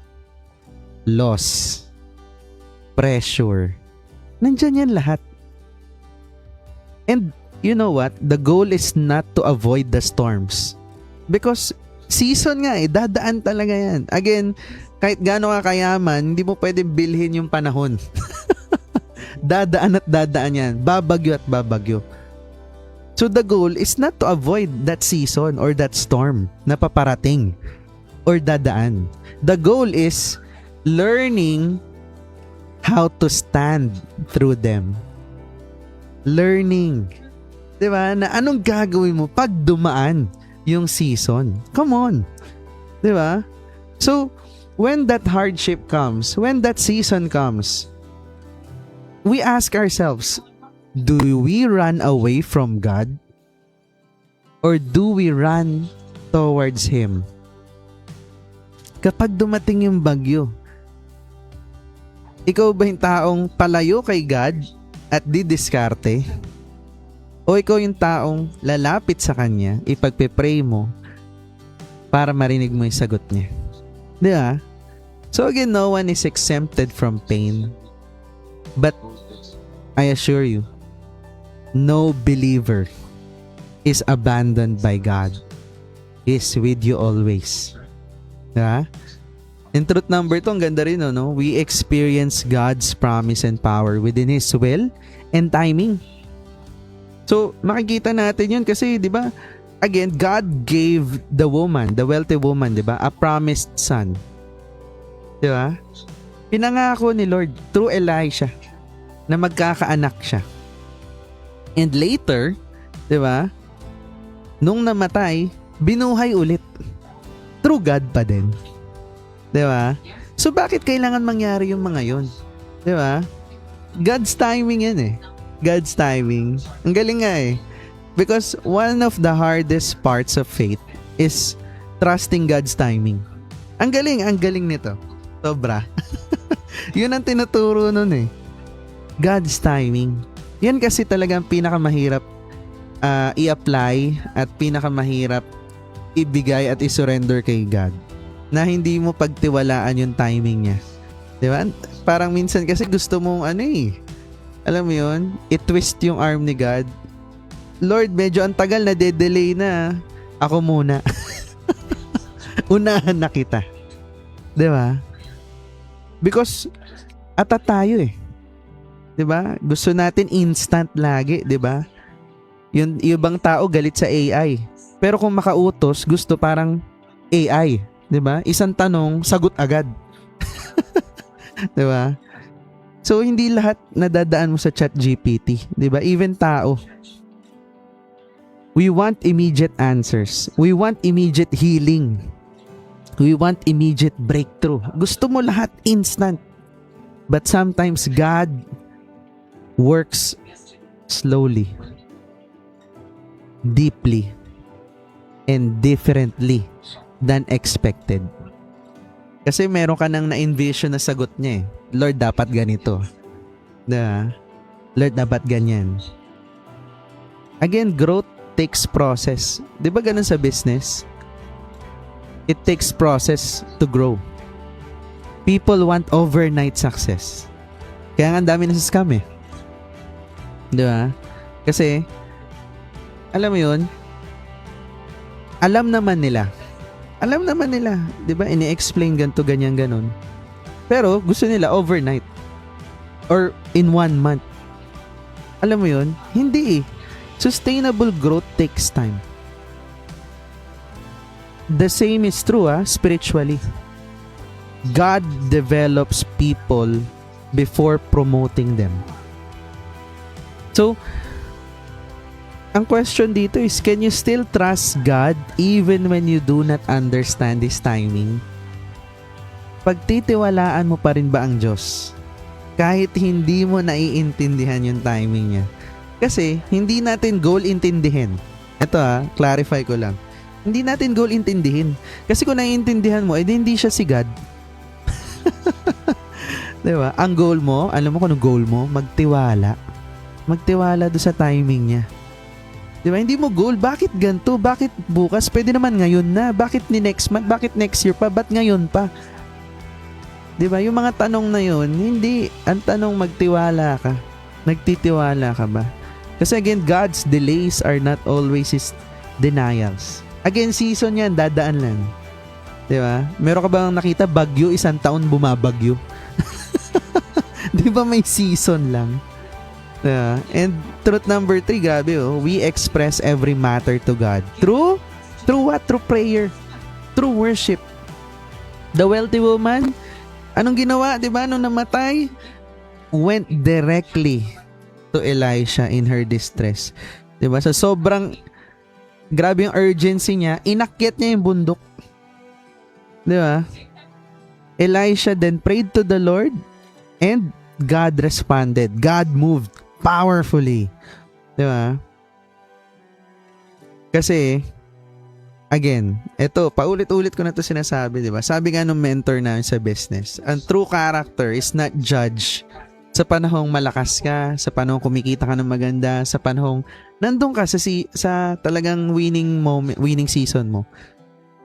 Loss. Pressure. Nandyan yan lahat. And you know what? The goal is not to avoid the storms. Because season nga eh. Dadaan talaga yan. Again, kahit gaano ka kayaman, hindi mo pwede bilhin yung panahon. Dadaan at dadaan yan. Babagyo at babagyo. So the goal is not to avoid that season or that storm na paparating or dadaan. The goal is learning how to stand through them. Learning. Diba? Na anong gagawin mo pag dumaan yung season. Come on. Diba? So, when that hardship comes, when that season comes, we ask ourselves, do we run away from God? Or do we run towards Him? Kapag dumating yung bagyo, ikaw ba yung taong palayo kay God at didiskarte? O ikaw yung taong lalapit sa Kanya, ipagpe-pray mo para marinig mo yung sagot niya? Di ba? So again, no one is exempted from pain. But I assure you, no believer is abandoned by God. He is with you always. Diba? And truth number 2, ang ganda rin, no? We experience God's promise and power within His will and timing. So, makikita natin yun kasi, di ba, again, God gave the woman, the wealthy woman, di ba, a promised son. Di ba? Pinangako ni Lord through Elisha na magkakaanak siya. And later, di ba, nung namatay, binuhay ulit. Through God pa din. Di ba? So, bakit kailangan mangyari yung mga yun? Di ba? God's timing yan eh. God's timing. Ang galing nga eh. Because one of the hardest parts of faith is trusting God's timing. Ang galing nito. Sobra. Yun ang tinuturo nun eh. God's timing. Yan kasi talagang pinakamahirap i-apply at pinakamahirap ibigay at isurrender kay God. Na hindi mo pagtiwalaan yung timing niya. Diba? Parang minsan kasi gusto mong alam mo yun, i-twist yung arm ni God. Lord, medyo ang tagal na delay na. Ako muna. Unahan na kita. Diba? Because ata tayo eh. 'Di ba? Gusto natin instant lagi, 'di ba? Yung ibang tao galit sa AI. Pero kung makautos, gusto parang AI. 'Di ba? Isang tanong, sagot agad. 'Di ba? So, hindi lahat nadadaan mo sa ChatGPT. 'Di ba? Even tao. We want immediate answers. We want immediate healing. We want immediate breakthrough. Gusto mo lahat instant. But sometimes God works slowly, deeply, and differently than expected. Kasi meron ka nang na-envision na sagot niya eh. Lord, dapat ganito. Lord, dapat ganyan. Again, growth takes process. Di ba ganun sa business? It takes process to grow. People want overnight success. Kaya nga ang dami na sa scam eh. Di ba? Kasi, alam mo yun, alam naman nila. Di ba? Ini-explain ganito, ganyan, ganon. Pero, gusto nila overnight. Or in 1 month. Alam mo yun? Hindi eh. Sustainable growth takes time. The same is true spiritually. God develops people before promoting them. So, ang question dito is, can you still trust God even when you do not understand His timing? Pagtitiwalaan mo pa rin ba ang Diyos? Kahit hindi mo naiintindihan yung timing niya. Kasi, hindi natin goal intindihin. Ito clarify ko lang. Hindi natin goal intindihin. Kasi kung naiintindihan mo, edi hindi siya si God. Diba? Ang goal mo, alam mo kung anong goal mo? Magtiwala. Magtiwala do sa timing niya. Diba? Hindi mo goal. Bakit ganito? Bakit bukas? Pwede naman ngayon na. Bakit ni next month? Bakit next year pa? Ba't ngayon pa? Diba? Yung mga tanong na yun, hindi. Ang tanong, magtiwala ka. Nagtitiwala ka ba? Kasi again, God's delays are not always His denials. Again, season yan, dadaan lang. Diba? Meron ka bang nakita bagyo, 1 taon bumabagyo? Diba may season lang? Diba? And truth number 3, grabe we express every matter to God. Through what? Through prayer. Through worship. The wealthy woman, anong ginawa? Diba? Nung namatay, went directly to Elisha in her distress. Diba? Sa sobrang grabe yung urgency niya, inakyat niya yung bundok. Diba? Elisha then prayed to the Lord and God responded. God moved powerfully. Diba? Kasi, again, eto, paulit-ulit ko na to sinasabi, diba? Sabi nga nung mentor namin sa business, ang true character is not judged sa panahong malakas ka, sa panahong kumikita ka ng maganda, sa panahong nandun ka sa talagang winning season mo.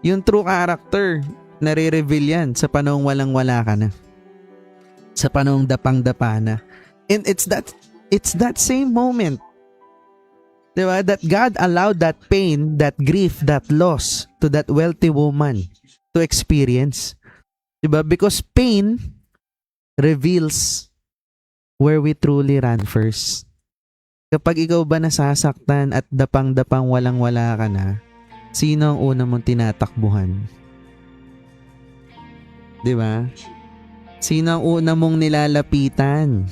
Yung true character, nare-reveal yan sa panahong walang-wala ka na. Sa panahong dapang-dapa na. And it's that same moment, diba, that God allowed that pain, that grief, that loss to that wealthy woman to experience. Diba? Because pain reveals where we truly run first. Kapag ikaw ba nasasaktan at dapang-dapang walang-wala ka na, sino ang una mong tinatakbuhan? Diba? Sino ang una mong nilalapitan?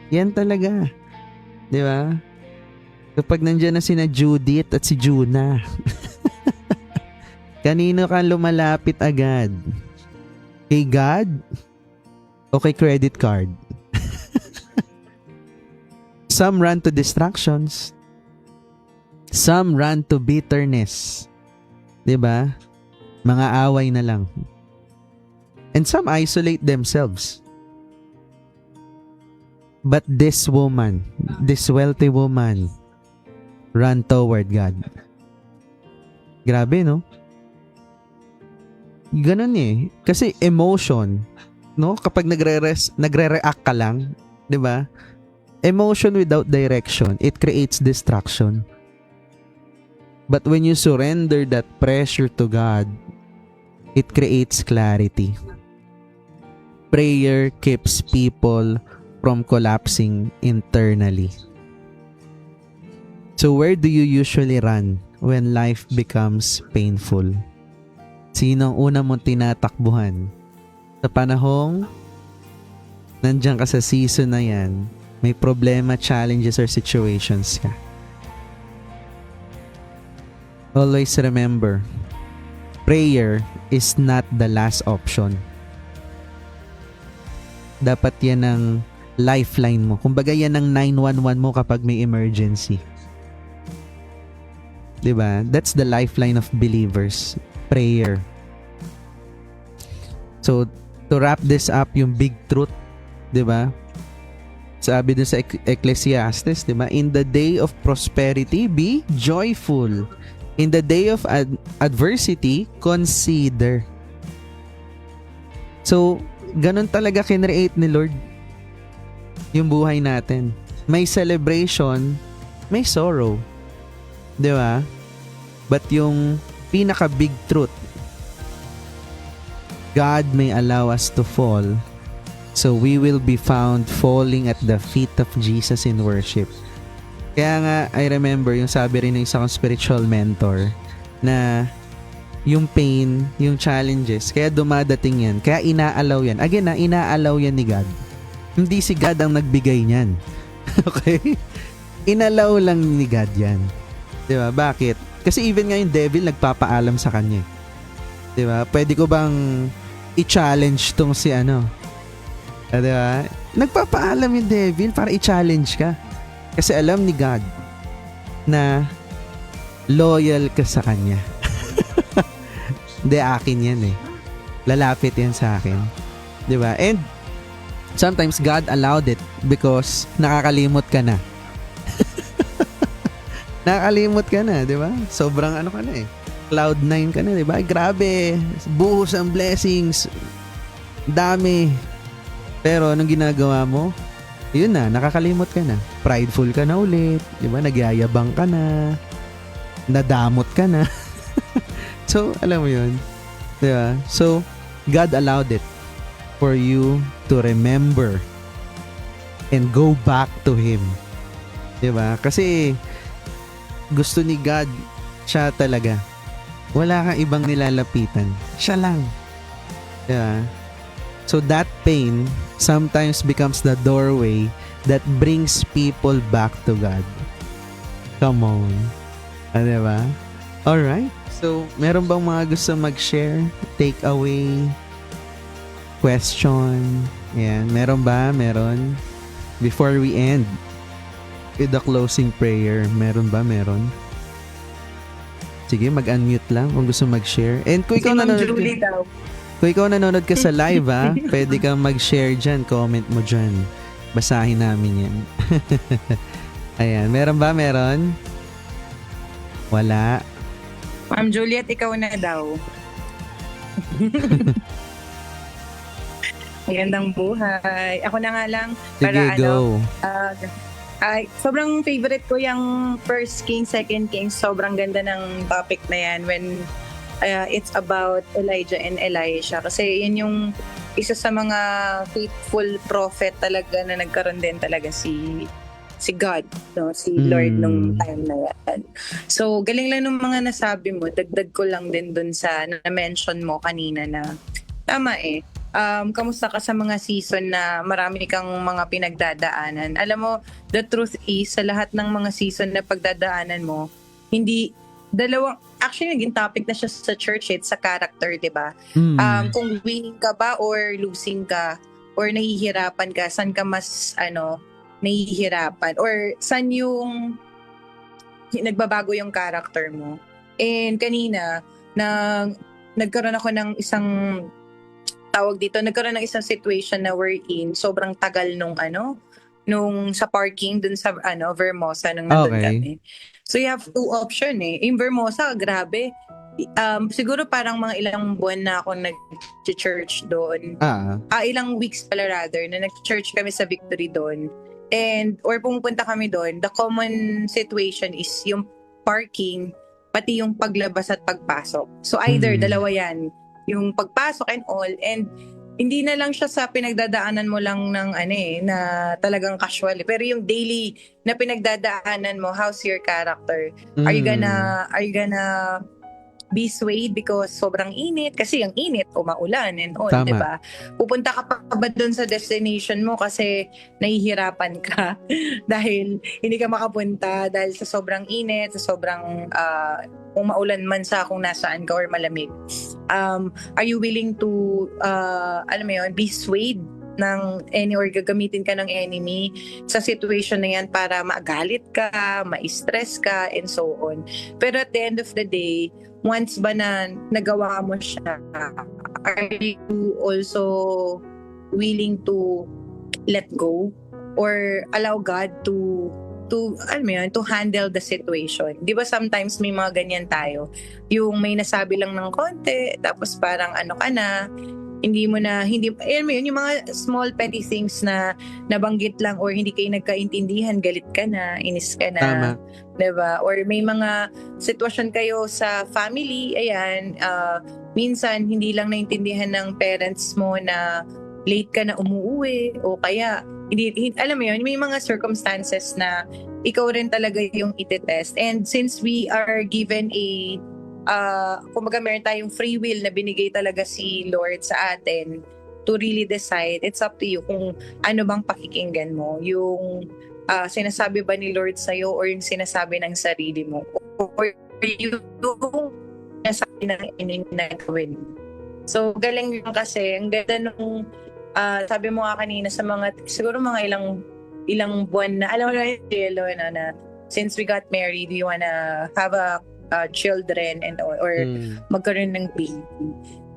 Yan talaga. Diba? Kapag nandyan na sina Judith at si Juna, kanino ka lumalapit agad? Kay God? O kay credit card? Some run to distractions. Some run to bitterness. 'Di ba? Mga away na lang. And some isolate themselves. But this woman, this wealthy woman, ran toward God. Grabe, no? Ganun eh. Kasi emotion, no? Kapag nagre-react ka lang, 'di ba? Emotion without direction, it creates distraction. But when you surrender that pressure to God, it creates clarity. Prayer keeps people from collapsing internally. So where do you usually run when life becomes painful? Sino ang una mong tinatakbuhan? Sa panahong nandiyan ka sa season na yan, may problema, challenges, or situations ka. Always remember, prayer is not the last option. Dapat yan ang lifeline mo. Kumbaga yan ang 911 mo kapag may emergency. 'Di ba? That's the lifeline of believers. Prayer. So, to wrap this up, yung big truth, 'di ba? Sabi dun sa Ecclesiastes, 'di ba? In the day of prosperity, be joyful. In the day of adversity, consider. So, ganun talaga kinreate ni Lord yung buhay natin. May celebration, may sorrow. 'Di ba? But yung pinaka big truth, God may allow us to fall, so we will be found falling at the feet of Jesus in worship. Kaya nga, I remember yung sabi rin ng isang spiritual mentor na yung pain, yung challenges, kaya dumadating yan, kaya inaalaw yan. Again inaalaw yan ni God. Hindi si God ang nagbigay niyan. Okay? Inalaw lang ni God yan. Diba? Bakit? Kasi even nga yung devil nagpapaalam sa kanya. Diba? Pwede ko bang i-challenge tong si ano? Diba? Nagpapaalam yung devil para i-challenge ka. Kasi alam ni God na loyal ka sa kanya. Hindi, akin yan eh. Lalapit yan sa akin. Diba? And sometimes God allowed it because nakakalimot ka na. Nakakalimot ka na, di ba? Sobrang ano ka na eh. Cloud 9 ka na, di ba? Grabe, buhos ang blessings. Dami. Pero anong ginagawa mo? Yun na, nakakalimot ka na. Prideful ka na ulit, di ba? Nagyayabang ka na. Nadamot ka na. So, alam mo yun. Di ba? So, God allowed it for you to remember and go back to Him. Diba? Kasi gusto ni God, siya talaga. Wala kang ibang nilalapitan. Siya lang. Diba? So that pain sometimes becomes the doorway that brings people back to God. Come on. Diba? Alright. So, meron bang mga gusto mag-share? Take away? Question. Ayan. Meron ba? Meron. Before we end with the closing prayer, meron ba? Meron. Sige, mag-unmute lang kung gusto mag-share. And kung ikaw nanonood ka sa live, pwede kang mag-share dyan. Comment mo dyan. Basahin namin yan. Ayan. Meron ba? Meron? Wala. Ma'am Juliet, ikaw na daw. Magandang buhay. Ako na nga lang. Sige, para go. Sobrang favorite ko yung First King, Second King. Sobrang ganda ng topic na yan when it's about Elijah and Elisha. Kasi yun yung isa sa mga faithful prophet talaga na nagkaroon din talaga si God, no? Si Lord nung time na yan. So, galing lang ng mga nasabi mo. Dagdag ko lang din dun sa na-mention mo kanina na tama eh. Kamusta ka sa mga season na marami kang mga pinagdadaanan? Alam mo, the truth is, sa lahat ng mga season na pagdadaanan mo, actually naging topic na siya sa church, sa character, di ba? Kung winning ka ba or losing ka or nahihirapan ka, saan ka mas, nahihirapan or saan yung nagbabago yung character mo. And kanina nagkaroon ako ng isang situation na we're in, sobrang tagal nung sa parking dun sa Vermosa nung nandun kami. So you have two option eh. In Vermosa, grabe. Siguro parang mga ilang buwan na ako nag-church doon. Ilang weeks pala rather na nag-church kami sa Victory doon. Or pumupunta kami doon, the common situation is yung parking, pati yung paglabas at pagpasok. So either dalawa yan, yung pagpasok and all. And hindi na lang siya sa pinagdadaanan mo lang ng na talagang casual. Pero yung daily na pinagdadaanan mo, how's your character? Are you gonna be swayed because sobrang init? Kasi ang init o maulan and all, Tama. di ba? Pupunta ka pa ba dun sa destination mo kasi nahihirapan ka dahil hindi ka makapunta dahil sa sobrang init, sa sobrang kung maulan man sa kung nasaan ka or malamig. Are you willing to be swayed ng any or gagamitin ka ng enemy sa situation na yan para magalit ka, ma-stress ka, and so on. Pero at the end of the day, once ba na nagawa mo siya, are you also willing to let go or allow God to handle the situation? Di ba sometimes may mga ganyan tayo, yung may nasabi lang ng konti tapos parang yung mga small petty things na nabanggit lang or hindi kayo nagkaintindihan, galit ka na, inis ka na. Tama. Diba? Or may mga sitwasyon kayo sa family, minsan hindi lang naintindihan ng parents mo na late ka na umuwi o kaya alam mo yun, may mga circumstances na ikaw rin talaga yung itetest. And since we are given kumbaga meron tayong free will na binigay talaga si Lord sa atin to really decide, it's up to you kung ano bang pakikinggan mo, yung sinasabi ba ni Lord sa'yo or yung sinasabi ng sarili mo or yung sinasabi ng inagawin. So galing yun kasi ang ganda nung sabi mo nga kanina sa siguro mga ilang buwan na alam mo na since we got married, do you wanna have children and or magkaroon ng baby.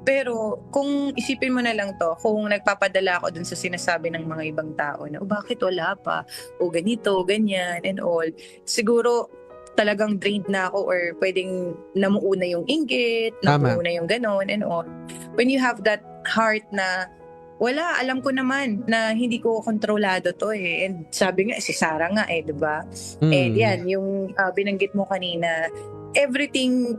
Pero kung isipin mo na lang to, kung nagpapadala ako dun sa sinasabi ng mga ibang tao na bakit wala pa, o ganito, ganyan and all, siguro talagang drained na ako or pwedeng namuuna yung inggit, namuuna yung ganon and all. When you have that heart na wala, alam ko naman na hindi ko kontrolado to and sabi nga si Sarah nga diba? And yan, yung binanggit mo kanina, everything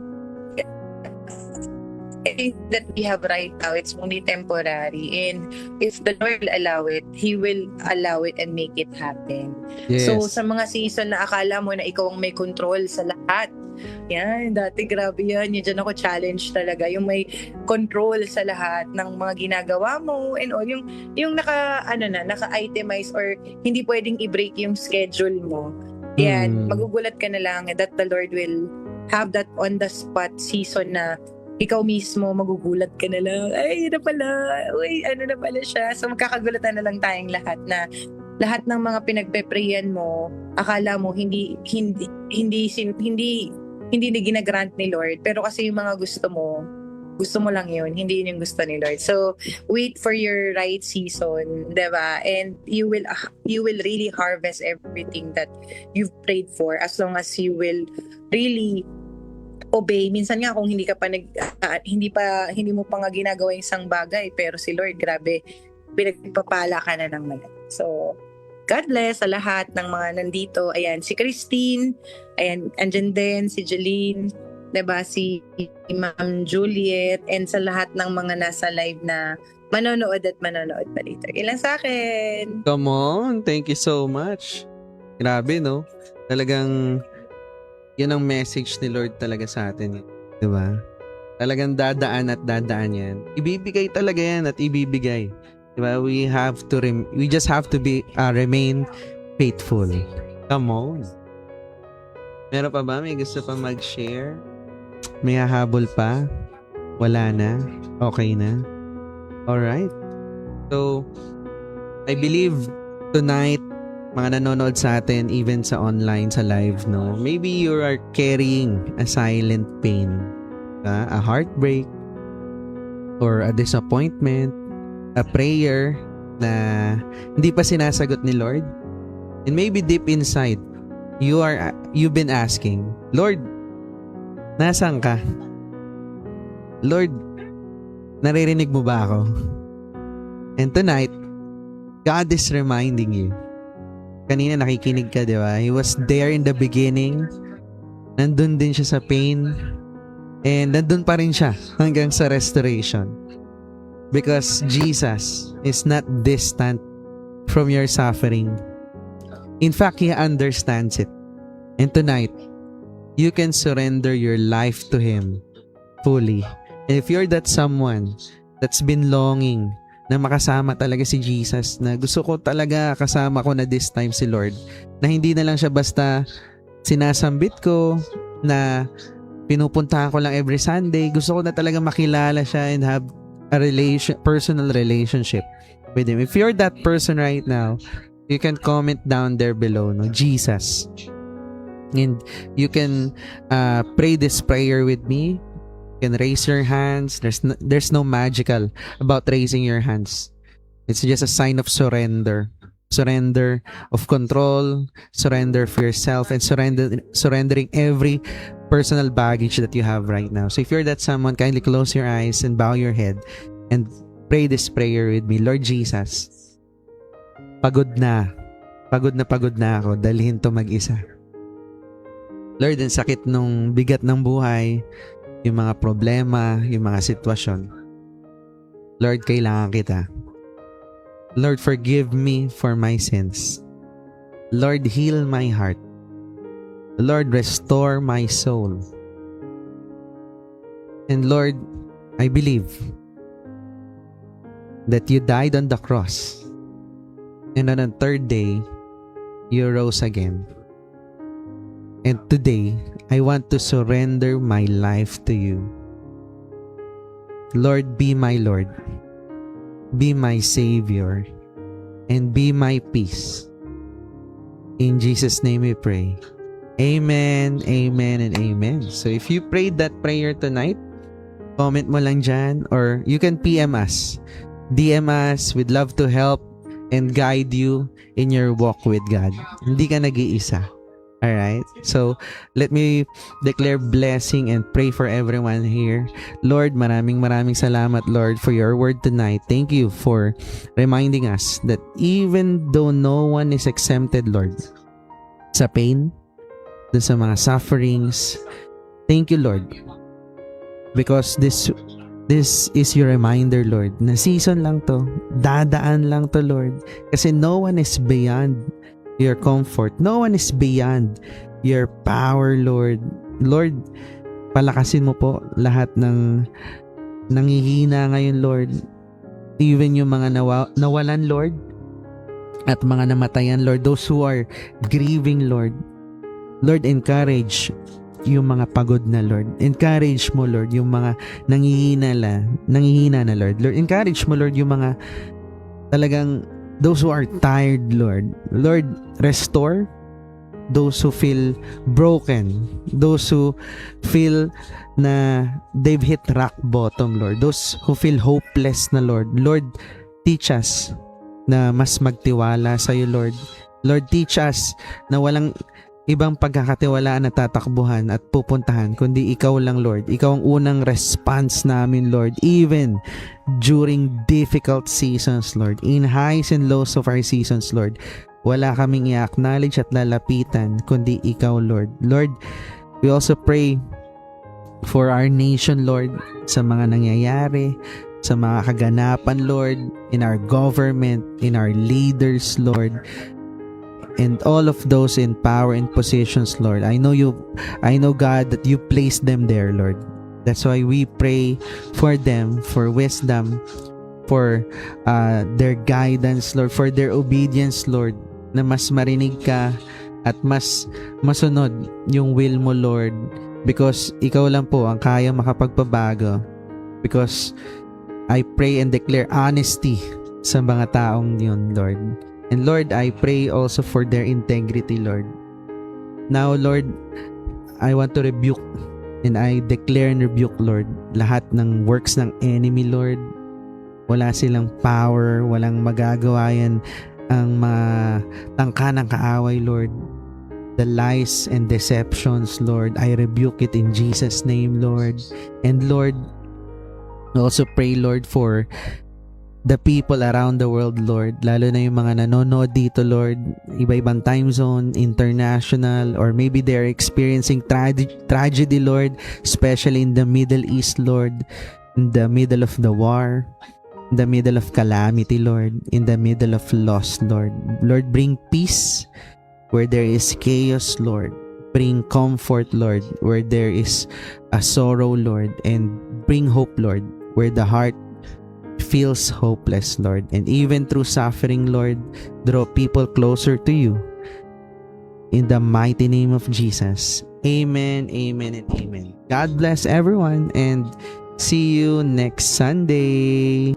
that we have right now, it's only temporary, and if the Lord will allow it, He will allow it and make it happen. Yes. So sa mga season na akala mo na ikaw ang may control sa lahat, yan, dati grabe yan, dyan ako challenge talaga, yung may control sa lahat ng mga ginagawa mo and all, yung naka-itemize or hindi pwedeng i-break yung schedule mo. Yan, magugulat ka na lang that the Lord will have that on the spot season na ikaw mismo magugulat ka na lang, ay, na pala, uy, ano na pala siya. So magkakagulatan na lang tayong lahat na lahat ng mga pinagpe-prayan mo, akala mo hindi na ginagrant ni Lord, pero kasi yung mga gusto mo lang yun, hindi yun yung gusto ni Lord. So wait for your right season, diba? And you will really harvest everything that you've prayed for as long as you will really obey. Minsan nga kung hindi mo pa nga ginagawa yung isang bagay, pero si Lord, grabe, pinagpapala ka na ng malaki. So God bless sa lahat ng mga nandito. Ayan, si Christine, ayan, andyan din, si Jeline, diba, si Ma'am Juliet, and sa lahat ng mga nasa live na manonood pa later. Ilan sa akin. Come on, thank you so much. Grabe, no? Talagang yun ang message ni Lord talaga sa atin. Diba? Talagang dadaan yan. Ibibigay talaga yan at ibibigay. Diba? We just have to remain faithful. Come on. Meron pa ba? May gusto pa mag-share? May hahabol pa? Wala na? Okay na? Alright. So, I believe tonight, mga nanonood sa atin, even sa online, sa live, no? Maybe you are carrying a silent pain, a heartbreak, or a disappointment, a prayer na hindi pa sinasagot ni Lord. And maybe deep inside, you've been asking, Lord, nasaan ka? Lord, naririnig mo ba ako? And tonight, God is reminding you. Kanina nakikinig ka, di ba? He was there in the beginning. Nandun din siya sa pain. And nandun pa rin siya hanggang sa restoration. Because Jesus is not distant from your suffering. In fact, He understands it. And tonight, you can surrender your life to Him fully. And if you're that someone that's been longing na makasama talaga si Jesus, na gusto ko talaga kasama ko na this time si Lord, na hindi na lang siya basta sinasambit ko, na pinupuntahan ko lang every Sunday, gusto ko na talaga makilala siya and have a personal relationship with Him. If you're that person right now, you can comment down there below, no, Jesus. And you can pray this prayer with me. You can raise your hands. There's no magical about raising your hands. It's just a sign of surrender. Surrender of control, surrender for yourself, and surrendering every personal baggage that you have right now. So if you're that someone, kindly close your eyes and bow your head and pray this prayer with me. Lord Jesus, pagod na ako, dalhin to mag-isa. Lord, ang sakit nung bigat ng buhay, yung mga problema, yung mga sitwasyon. Lord, kailangan kita. Lord, forgive me for my sins. Lord, heal my heart. Lord, restore my soul. And Lord, I believe that you died on the cross. And on the third day, you rose again. And today, I want to surrender my life to you. Lord, be my Lord. Be my Savior. And be my peace. In Jesus' name we pray. Amen, amen, and amen. So if you prayed that prayer tonight, comment mo lang dyan, or you can PM us. DM us. We'd love to help and guide you in your walk with God. Hindi ka nag-iisa. Alright? So, let me declare blessing and pray for everyone here. Lord, maraming salamat, Lord, for your word tonight. Thank you for reminding us that even though no one is exempted, Lord, sa pain, dun sa mga sufferings, thank you, Lord, because this is your reminder, Lord, na season lang to, dadaan lang to, Lord, kasi no one is beyond your comfort. No one is beyond your power, Lord. Lord, palakasin mo po lahat ng nanghihina ngayon, Lord. Even yung mga nawalan, Lord, at mga namatayan, Lord. Those who are grieving, Lord. Lord, encourage yung mga pagod na, Lord. Encourage mo, Lord, yung mga nanghihina na, Lord. Lord, encourage mo, Lord, yung mga talagang those who are tired, Lord. Lord, restore those who feel broken. Those who feel na they've hit rock bottom, Lord. Those who feel hopeless na, Lord. Lord, teach us na mas magtiwala sa iyo, Lord. Lord, teach us na walang ibang pagkakatiwalaan na tatakbuhan at pupuntahan, kundi ikaw lang, Lord. Ikaw ang unang response namin, Lord, even during difficult seasons, Lord. In highs and lows of our seasons, Lord, wala kaming i-acknowledge at lalapitan, kundi ikaw, Lord. Lord, we also pray for our nation, Lord, sa mga nangyayari, sa mga kaganapan, Lord, in our government, in our leaders, Lord, and all of those in power and positions, Lord. I know God, that you placed them there, Lord. That's why we pray for them, for wisdom, for their guidance, Lord, for their obedience, Lord, na mas marinig ka at mas masunod yung will mo, Lord, because ikaw lang po ang kaya makapagpabago. Because I pray and declare honesty sa mga taong yun, Lord. And Lord, I pray also for their integrity, Lord. Now, Lord, I want to rebuke and I declare and rebuke, Lord, lahat ng works ng enemy, Lord. Wala silang power, walang magagawa yan ang mga tangka ng kaaway, Lord. The lies and deceptions, Lord, I rebuke it in Jesus' name, Lord. And Lord, I also pray, Lord, for the people around the world, Lord, lalo na yung mga nanonood dito, Lord, iba-ibang time zone, international, or maybe they're experiencing tragedy, Lord, especially in the Middle East, Lord, in the middle of the war. in the middle of calamity, Lord, in the middle of loss, Lord. Lord, bring peace where there is chaos, Lord. Bring comfort, Lord, where there is a sorrow, Lord, and bring hope, Lord, where the heart feels hopeless, Lord. And even through suffering, Lord, draw people closer to you. In the mighty name of Jesus. Amen, amen, and amen. God bless everyone, and see you next Sunday.